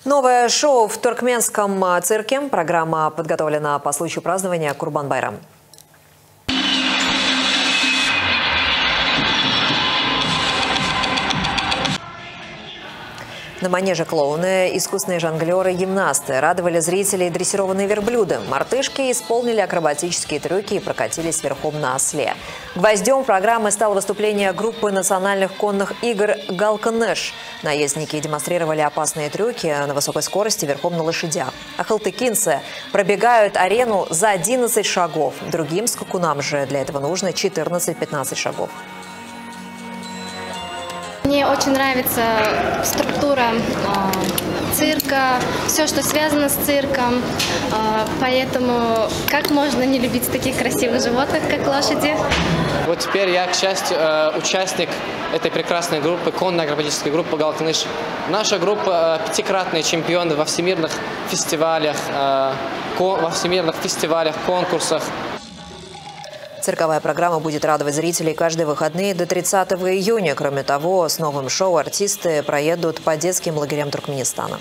Новое шоу в туркменском цирке. Программа подготовлена по случаю празднования Курбан-байрам. На манеже клоуны, искусные жонглеры, гимнасты радовали зрителей дрессированные верблюды. Мартышки исполнили акробатические трюки и прокатились верхом на осле. Гвоздем программы стало выступление группы национальных конных игр «Галканеш». Наездники демонстрировали опасные трюки на высокой скорости верхом на лошадях. Ахалтыкинцы пробегают арену за 11 шагов. Другим скакунам же для этого нужно 14-15 шагов. Мне очень нравится структура цирка, все, что связано с цирком. Поэтому как можно не любить таких красивых животных, как лошади? Вот теперь я, к счастью, участник этой прекрасной группы, конной акробатической группы «Галканеш». Наша группа пятикратный чемпион во всемирных фестивалях, конкурсах. Цирковая программа будет радовать зрителей каждые выходные до 30 июня. Кроме того, с новым шоу артисты проедут по детским лагерям Туркменистана.